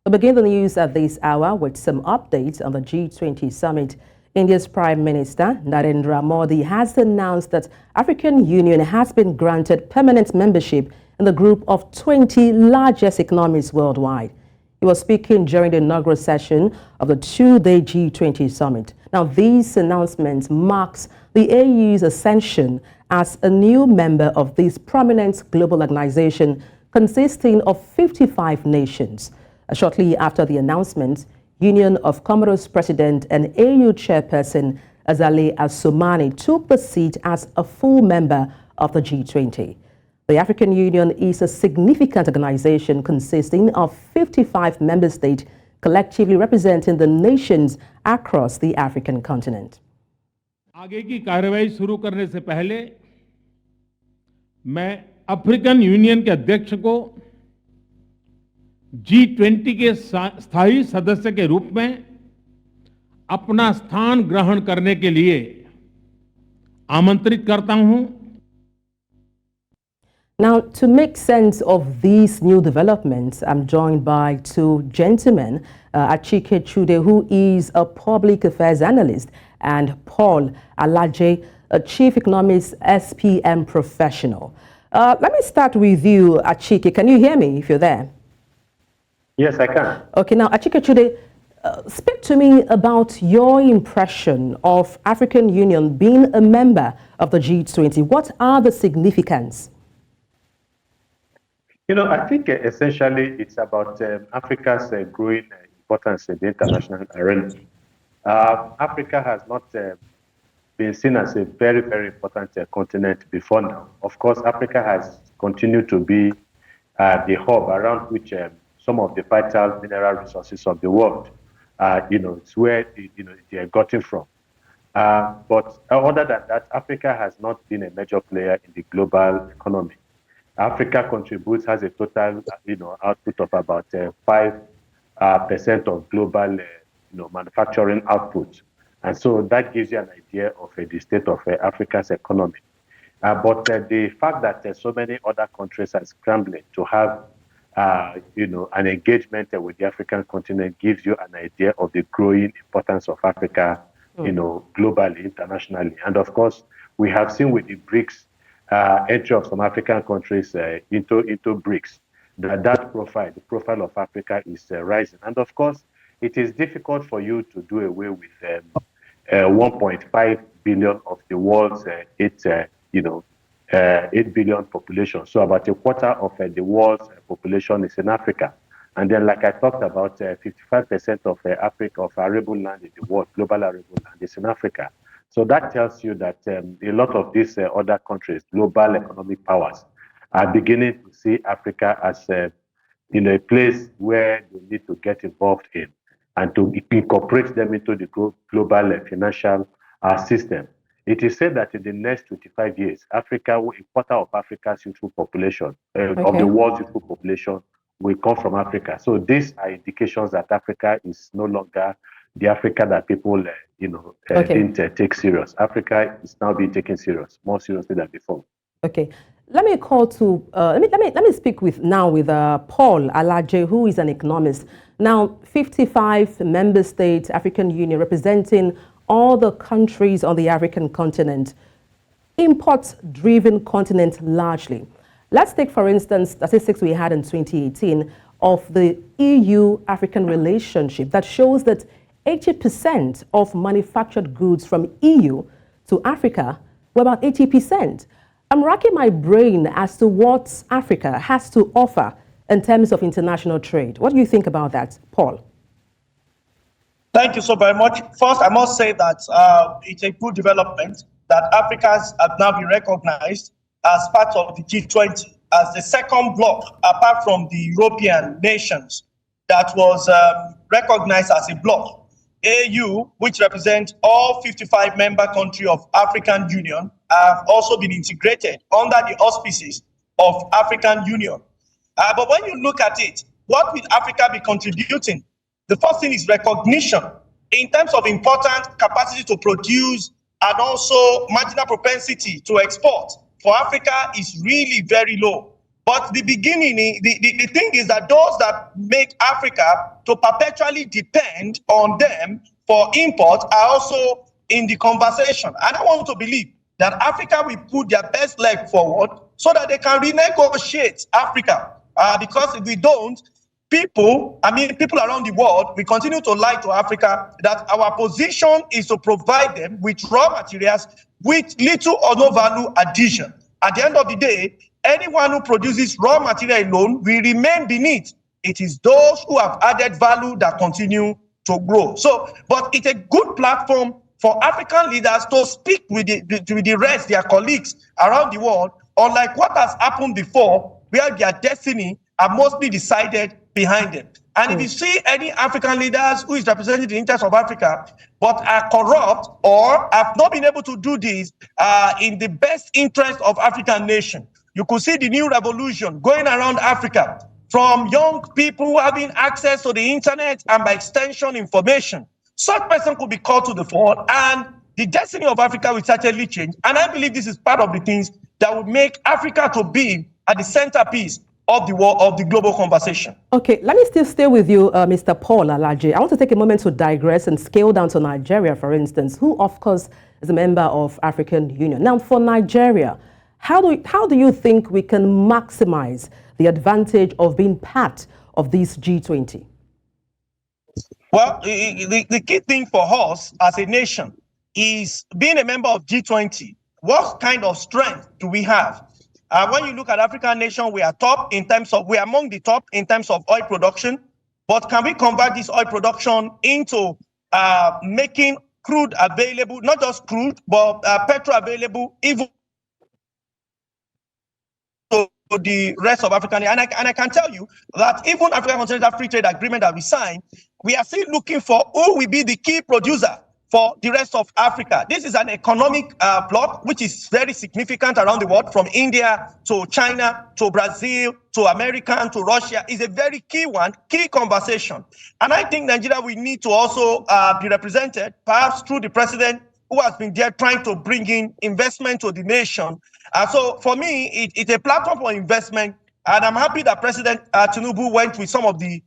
We begin the news at this hour with some updates on the G20 summit. India's Prime Minister Narendra Modi has announced that African Union has been granted permanent membership in the group of 20 largest economies worldwide. He was speaking during the inaugural session of the two-day G20 summit. Now, these announcements marks the AU's ascension as a new member of this prominent global organization consisting of 55 nations. Shortly after the announcement, Union of Comoros President and AU Chairperson Azali Assoumani took the seat as a full member of the G20. The African Union is a significant organization consisting of 55 member states collectively representing the nations across the African continent. आगे की कार्रवाई शुरू करने से पहले मैं African union के अध्यक्ष को G20 के स्थायी सदस्य के रूप में अपना स्थान ग्रहण करने के लिए आमंत्रित करता हूं. Now, to make sense of these new developments, I'm joined by two gentlemen, Achike Chude, who is a public affairs analyst, and Paul Alaje, a chief economist, SPM professional. Let me start with you, Achike. Can you hear me if you're there? Yes, I can. Okay, now, Achike Chude, speak to me about your impression of African Union being a member of the G20. What are the significance? You know, I think essentially it's about Africa's growing importance in the international arena. Africa has not been seen as a very, very important continent before now. Of course, Africa has continued to be the hub around which some of the vital mineral resources of the world, it's where they are gotten from. But other than that, Africa has not been a major player in the global economy. Africa has a total, output of about 5% of global, manufacturing output. And so that gives you an idea of the state of Africa's economy. But the fact that so many other countries are scrambling to have, an engagement with the African continent gives you an idea of the growing importance of Africa, globally, internationally. And of course, we have seen with the BRICS entry of some African countries into BRICS, that profile, the profile of Africa is rising. And of course, it is difficult for you to do away with 1.5 billion of the world's 8 billion population. So about a quarter of the world's population is in Africa. And then, like I talked about, 55% of Africa, of arable land in the world, global arable land, is in Africa. So that tells you that a lot of these other countries, global economic powers, are beginning to see Africa as a place where they need to get involved in and to incorporate them into the global financial system. It is said that in the next 25 years, a quarter of Africa's youthful population, of the world's youthful population, will come from Africa. So these are indications that Africa is no longer the Africa that people, didn't take serious. Africa is now being taken more seriously than before. Okay, let me let me speak with Paul Alaje, who is an economist. Now, 55 member states, African Union, representing all the countries on the African continent, import-driven continent largely. Let's take, for instance, statistics we had in 2018 of the EU-African relationship that shows that 80% of manufactured goods from EU to Africa were about 80%. I'm racking my brain as to what Africa has to offer in terms of international trade. What do you think about that, Paul? Thank you so very much. First, I must say that it's a good development that Africa has now been recognized as part of the G20, as the second bloc, apart from the European nations, that was recognized as a bloc. AU, which represents all 55 member countries of African Union, have also been integrated under the auspices of African Union. But when you look at it, what will Africa be contributing? The first thing is recognition in terms of important capacity to produce and also marginal propensity to export. For Africa is really very low. But the beginning, the thing is that those that make Africa to perpetually depend on them for import are also in the conversation. And I want to believe that Africa will put their best leg forward so that they can renegotiate Africa. Because if we don't, people around the world, we continue to lie to Africa that our position is to provide them with raw materials with little or no value addition. At the end of the day, anyone who produces raw material alone will remain beneath. It is those who have added value that continue to grow. So, but it's a good platform for African leaders to speak with the rest, their colleagues around the world, unlike what has happened before, where their destiny are mostly decided behind them. And if you see any African leaders who is representing the interests of Africa, but are corrupt or have not been able to do this in the best interest of African nation, you could see the new revolution going around Africa from young people having access to the internet and by extension information. Such person could be called to the fore and the destiny of Africa will certainly change. And I believe this is part of the things that would make Africa to be at the centerpiece of the world, of the global conversation. Okay, let me still stay with you, Mr. Paul Alaje. I want to take a moment to digress and scale down to Nigeria, for instance, who, of course, is a member of African Union. Now, for Nigeria, how do you think we can maximize the advantage of being part of this G20? Well, the key thing for us as a nation is being a member of G20. What kind of strength do we have? When you look at African nation, we are among the top in terms of oil production. But can we convert this oil production into making crude available, not just crude, but petrol available even to the rest of Africa? And I can tell you that even African Continental Free Trade Agreement that we signed, we are still looking for who will be the key producer for the rest of Africa. This is an economic bloc which is very significant around the world, from India to China to Brazil to America and to Russia. Is a very key one, key conversation. And I think Nigeria will need to also be represented, perhaps through the president who has been there trying to bring in investment to the nation. So for me, it's a platform for investment. And I'm happy that President Tinubu went with some of the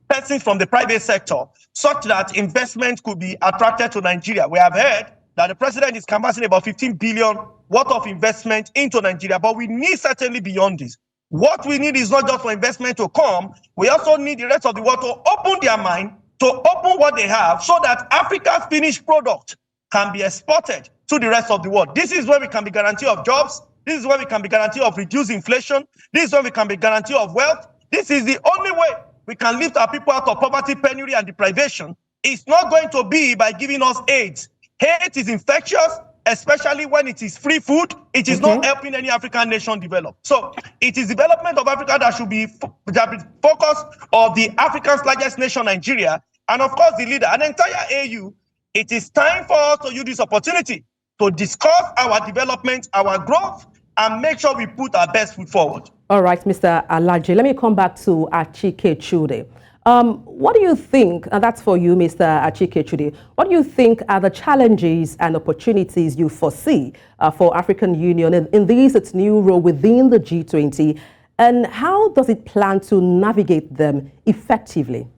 persons from the private sector, such that investment could be attracted to Nigeria. We have heard that the president is canvassing about 15 billion worth of investment into Nigeria, but we need certainly beyond this. What we need is not just for investment to come, we also need the rest of the world to open their mind, to open what they have, so that Africa's finished product can be exported to the rest of the world. This is where we can be guarantee of jobs. This is where we can be guarantee of reduced inflation. This is where we can be guarantee of wealth. This is the only way we can lift our people out of poverty, penury, and deprivation. It's not going to be by giving us AIDS. Hate is infectious, especially when it is free food. It is not helping any African nation develop. So it is development of Africa that should be focus of the Africa's largest nation, Nigeria, and of course the leader, an entire AU. It is time for us to use this opportunity to discuss our development, our growth, and make sure we put our best foot forward. All right, Mr. Alaje, let me come back to Achike Chude. What do you think, and that's for you, Mr. Achike Chude, what do you think are the challenges and opportunities you foresee for African Union in its new role within the G20, and how does it plan to navigate them effectively?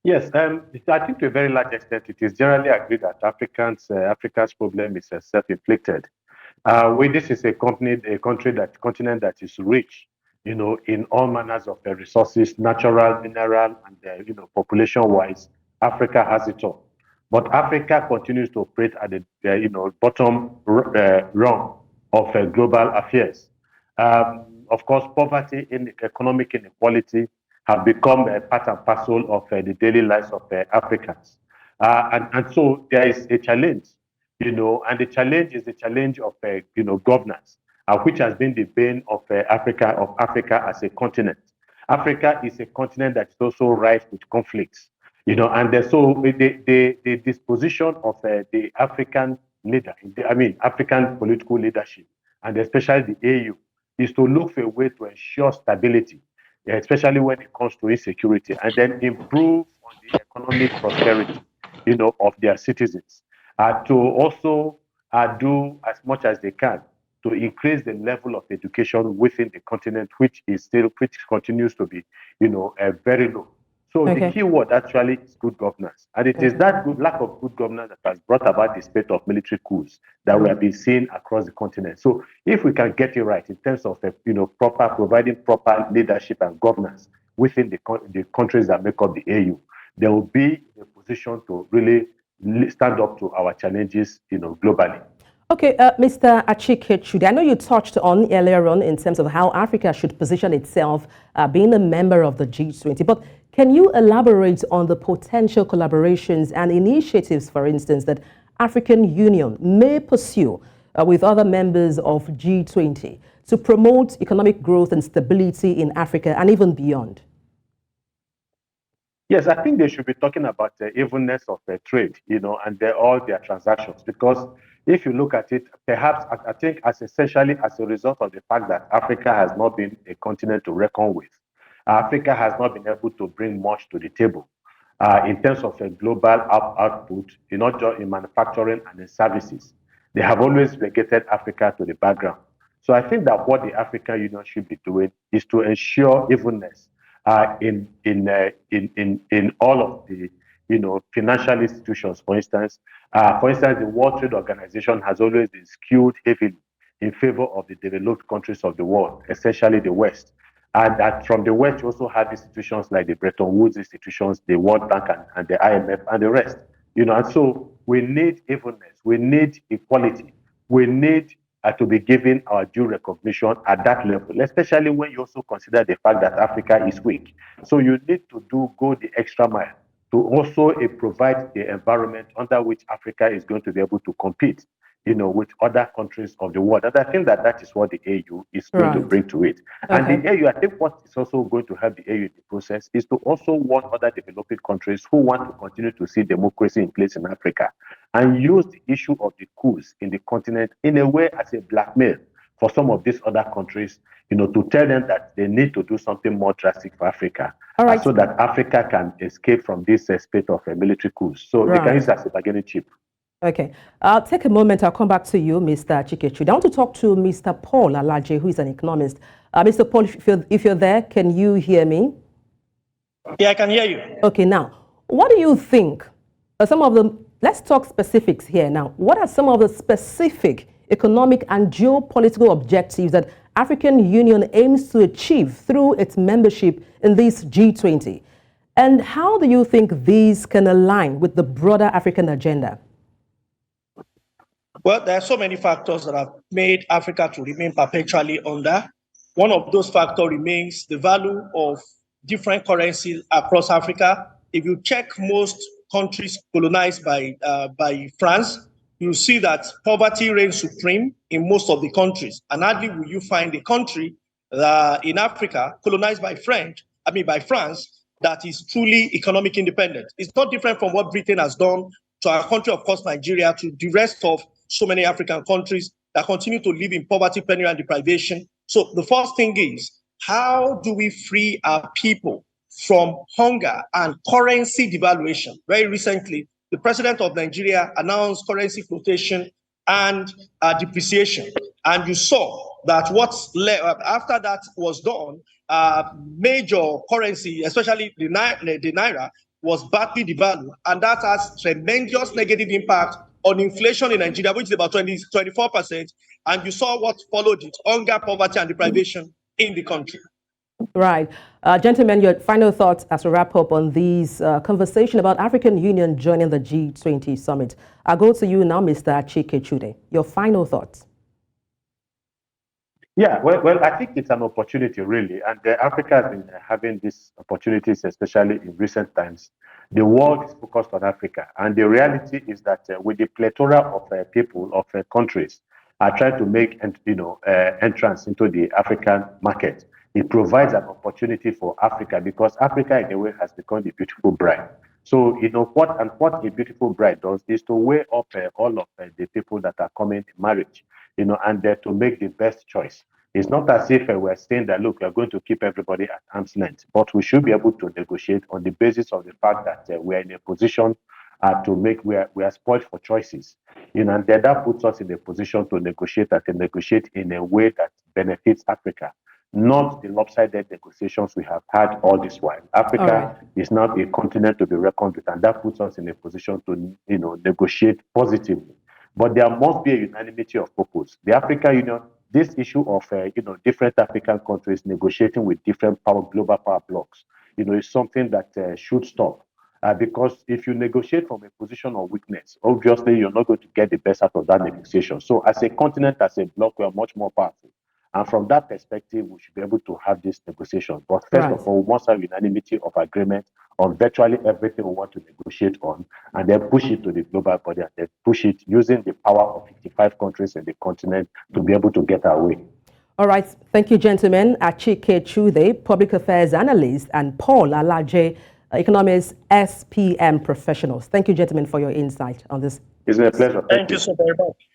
Yes, I think to a very large extent, it is generally agreed that Africa's problem is self-inflicted. This is a continent that is rich, in all manners of rresources, natural, mineral, and population-wise, Africa has it all. But Africa continues to operate at the bottom rung of global affairs. Of course, poverty and economic inequality have become a part and parcel of the daily lives of Africans. And so there is a challenge, and the challenge is the challenge of, governance, which has been the bane of Africa as a continent. Africa is a continent that is also rife with conflicts, and so the disposition of the African leader, African political leadership, and especially the AU, is to look for a way to ensure stability, especially when it comes to insecurity, and then improve on the economic prosperity, of their citizens, to also do as much as they can to increase the level of education within the continent, which continues to be, very low. So the key word actually is good governance. And it is that lack of good governance that has brought about the spate of military coups that we have been seeing across the continent. So if we can get it right in terms of, providing proper leadership and governance within the countries that make up the AU, there will be a position to really stand up to our challenges, globally. Okay, Mr. Achike Chude, I know you touched on earlier on in terms of how Africa should position itself being a member of the G20, but can you elaborate on the potential collaborations and initiatives, for instance, that African Union may pursue with other members of G20 to promote economic growth and stability in Africa and even beyond? Yes, I think they should be talking about the evenness of trade, and all their transactions. Because if you look at it, perhaps I think as essentially as a result of the fact that Africa has not been a continent to reckon with, Africa has not been able to bring much to the table in terms of a global output, not just in manufacturing and in services. They have always relegated Africa to the background. So I think that what the African Union should be doing is to ensure evenness in all of the financial institutions. For instance, the World Trade Organization has always been skewed heavily in favor of the developed countries of the world, essentially the West. And that from the West, you also have institutions like the Bretton Woods institutions, the World Bank and the IMF and the rest. And so we need evenness, we need equality, we need to be given our due recognition at that level, especially when you also consider the fact that Africa is weak. So you need to go the extra mile to also provide the environment under which Africa is going to be able to compete, with other countries of the world. And I think that is what the AU is going to bring to it. And the AU, I think what is also going to help the AU in the process is to also warn other developing countries who want to continue to see democracy in place in Africa and use the issue of the coups in the continent in a way as a blackmail for some of these other countries, to tell them that they need to do something more drastic for Africa, so that Africa can escape from this spate of military coups. So they can use it as a bargaining chip. Okay. I'll take a moment. I'll come back to you, Mr. Achike Chude. I want to talk to Mr. Paul Alaje, who is an economist. Mr. Paul, if you're there, can you hear me? Yeah, I can hear you. Okay, now, what do you think let's talk specifics here now. What are some of the specific economic and geopolitical objectives that African Union aims to achieve through its membership in this G20? And how do you think these can align with the broader African agenda? Well, there are so many factors that have made Africa to remain perpetually under. One of those factors remains the value of different currencies across Africa. If you check most countries colonized by France, you see that poverty reigns supreme in most of the countries. And hardly will you find a country in Africa colonized by France that is truly economic independent. It's not different from what Britain has done to our country, of course, Nigeria, to the rest of so many African countries that continue to live in poverty, penury, and deprivation. So the first thing is, how do we free our people from hunger and currency devaluation? Very recently, the president of Nigeria announced currency flotation and depreciation. And you saw that after that was done, major currency, especially the naira, was badly devalued. And that has tremendous negative impact on inflation in Nigeria, which is about 24%. And you saw what followed it: hunger, poverty, and deprivation in the country. Right. Gentlemen, your final thoughts as we wrap up on these conversation about African Union joining the G20 summit. I'll go to you now, Mr. Achike Chude. Your final thoughts. Yeah, well, I think it's an opportunity, really. And Africa has been having these opportunities, especially in recent times. The world is focused on Africa. And the reality is that with the plethora of people, of countries, are trying to make entrance into the African market, it provides an opportunity for Africa, because Africa, in a way, has become the beautiful bride. So, what a beautiful bride does is to weigh up all of the people that are coming in marriage, and to make the best choice. It's not as if we're saying that, look, we're going to keep everybody at arm's length, but we should be able to negotiate on the basis of the fact that we're in a position to make, we are spoiled for choices. And then that puts us in a position to negotiate in a way that benefits Africa, not the lopsided negotiations we have had all this while. Africa is not a continent to be reckoned with, and that puts us in a position to, negotiate positively. But there must be a unanimity of purpose. The African Union, this issue of, different African countries negotiating with different global power blocks, is something that should stop. Because if you negotiate from a position of weakness, obviously you're not going to get the best out of that negotiation. So as a continent, as a bloc, we are much more powerful. And from that perspective, we should be able to have this negotiation. But first of all, we must have unanimity of agreement on virtually everything we want to negotiate on, and then push it to the global body, and then push it using the power of 55 countries in the continent to be able to get our way. All right. Thank you, gentlemen. Achike Chude, Public Affairs Analyst, and Paul Alaje, Economist, SPM Professionals. Thank you, gentlemen, for your insight on this. It's a pleasure. Thank you so very much.